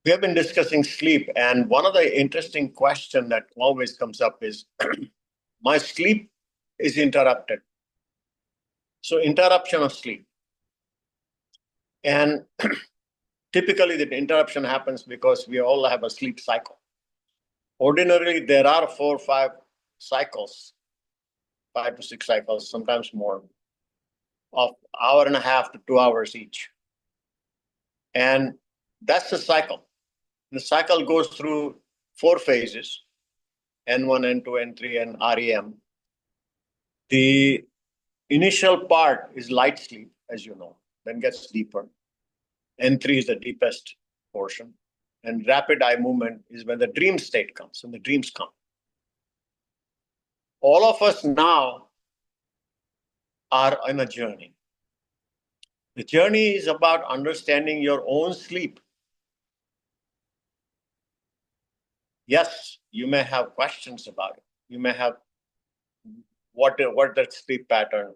We have been discussing sleep, and one of the interesting questions that always comes up is my sleep is interrupted. So, interruption of sleep. And typically, the interruption happens because we all have a sleep cycle. Ordinarily, there are 4 or 5 cycles, 5 to 6 cycles, sometimes more, of hour and a half to 2 hours each. And that's the cycle. The cycle goes through 4 phases: N1, N2, N3, and REM. The initial part is light sleep, as you know, then gets deeper. N3 is the deepest portion. And rapid eye movement is when the dream state comes, when the dreams come. All of us now are on a journey. The journey is about understanding your own sleep. Yes, you may have questions about it. You may have what the sleep pattern,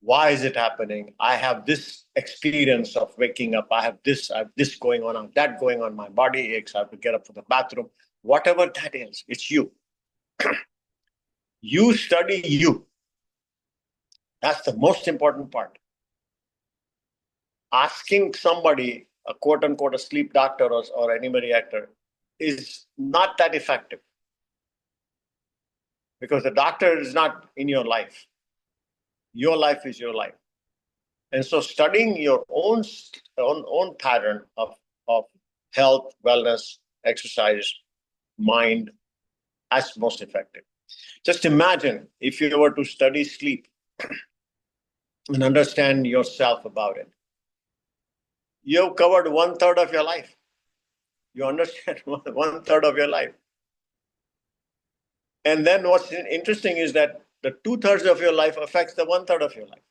why is it happening? I have this experience of waking up. I have this going on, that going on. My body aches. I have to get up for the bathroom. Whatever that is, it's you. You study you. That's the most important part. Asking somebody, a quote unquote, a sleep doctor or anybody actor, is not that effective. Because the doctor is not in your life. Your life is your life. And so studying your own pattern of health, wellness, exercise, mind, that's most effective. Just imagine if you were to study sleep and understand yourself about it. You've covered 1/3 of your life. You understand 1/3 of your life. And then what's interesting is that the 2/3 of your life affects the 1/3 of your life.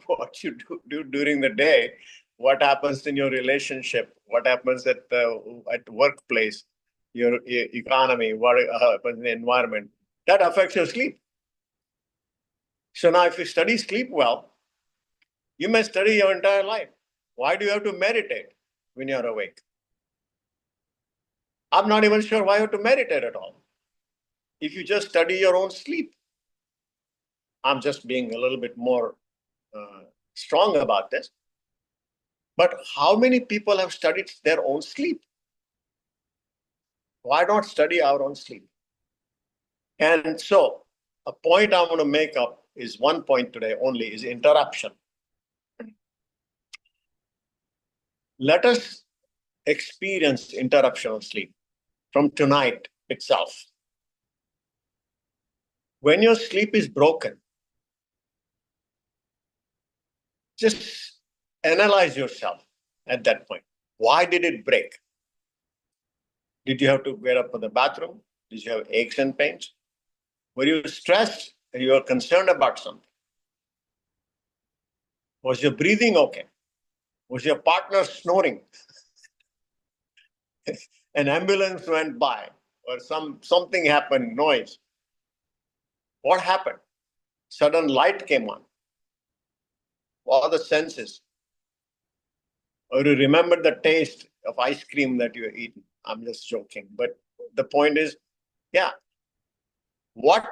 What you do during the day, what happens in your relationship, what happens at workplace, your economy, what happens in the environment, that affects your sleep. So now if you study sleep well, you may study your entire life. Why do you have to meditate when you're awake? I'm not even sure why you have to meditate at all. If you just study your own sleep. I'm just being a little bit more strong about this. But how many people have studied their own sleep? Why not study our own sleep? And so a point I want to make up is one point today only, is interruption. Let us experience interruption of sleep from tonight itself. When your sleep is broken, just analyze yourself at that point. Why did it break? Did you have to get up for the bathroom? Did you have aches and pains? Were you stressed and you were concerned about something? Was your breathing okay? Was your partner snoring? An ambulance went by or something happened, noise. What happened? Sudden light came on. All the senses. Or you remember the taste of ice cream that you were eating. I'm just joking. But the point is, yeah, what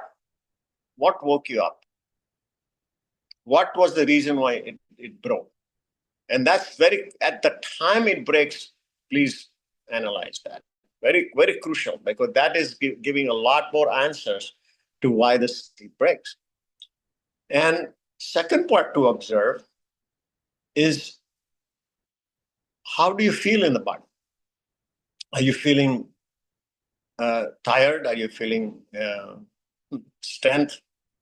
woke you up? What was the reason why it broke? And that's at the time it breaks, please analyze that. Very, very crucial, because that is giving a lot more answers to why the sleep breaks. And second part to observe is, how do you feel in the body? Are you feeling tired? Are you feeling strength?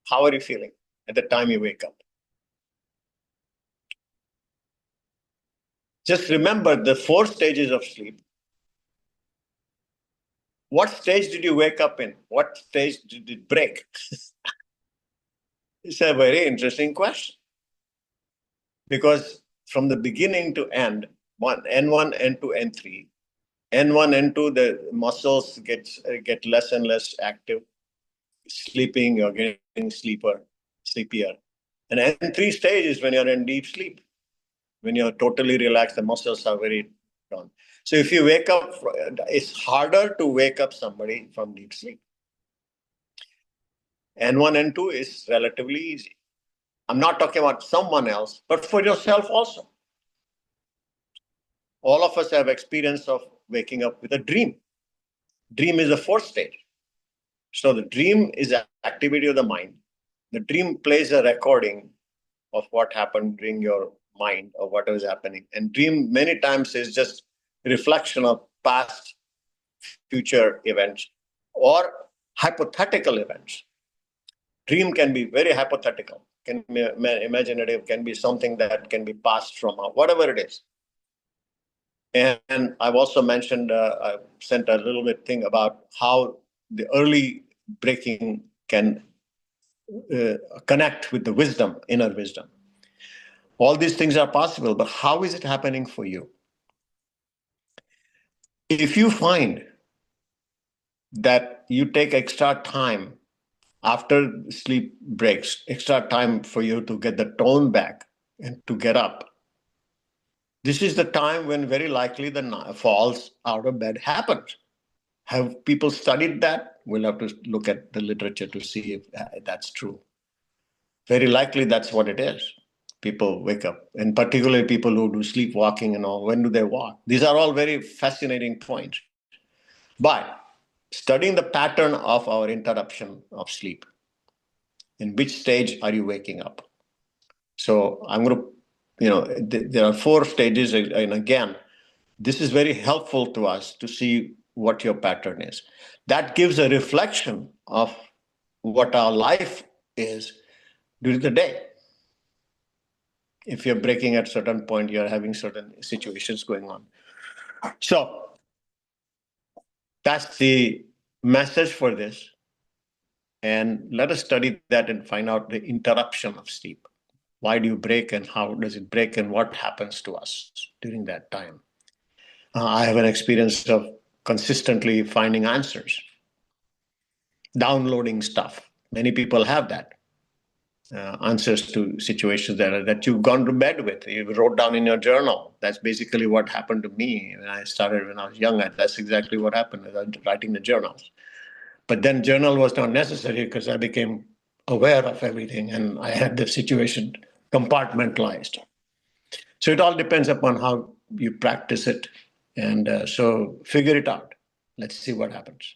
How are you feeling at the time you wake up? Just remember the 4 stages of sleep. What stage did you wake up in? What stage did it break? It's a very interesting question. Because from the beginning to end, N1, N2, N3, N1, N2, the muscles get less and less active. Sleeping, you're getting sleepier. And N3 stage is when you're in deep sleep. When you're totally relaxed, the muscles are very on. So if you wake up, it's harder to wake up somebody from deep sleep. N1, N2 is relatively easy. I'm not talking about someone else, but for yourself also. All of us have experience of waking up with a dream. Dream is the fourth stage. So the dream is an activity of the mind. The dream plays a recording of what happened during your mind or what was happening. And dream many times is just a reflection of past, future events or hypothetical events. Dream can be very hypothetical, can be imaginative, can be something that can be passed from whatever it is. And I've also mentioned, I sent a little bit thing about how the early breaking can connect with the wisdom, inner wisdom. All these things are possible, but how is it happening for you? If you find that you take extra time after sleep breaks, extra time for you to get the tone back and to get up, this is the time when very likely the falls out of bed happens. Have people studied that? We'll have to look at the literature to see if that's true. Very likely that's what it is. People wake up, and particularly people who do sleepwalking and all. When do they walk? These are all very fascinating points. But studying the pattern of our interruption of sleep, in which stage are you waking up? So I'm going to, there are 4 stages. And again, this is very helpful to us to see what your pattern is. That gives a reflection of what our life is during the day. If you're breaking at a certain point, you're having certain situations going on. So that's the message for this. And let us study that and find out the interruption of sleep. Why do you break and how does it break and what happens to us during that time? I have an experience of consistently finding answers, downloading stuff. Many people have that. Answers to situations that you've gone to bed with. You wrote down in your journal. That's basically what happened to me when I started when I was young. That's exactly what happened. I was writing the journals. But then journal was not necessary because I became aware of everything and I had the situation compartmentalized. So it all depends upon how you practice it. And so figure it out. Let's see what happens.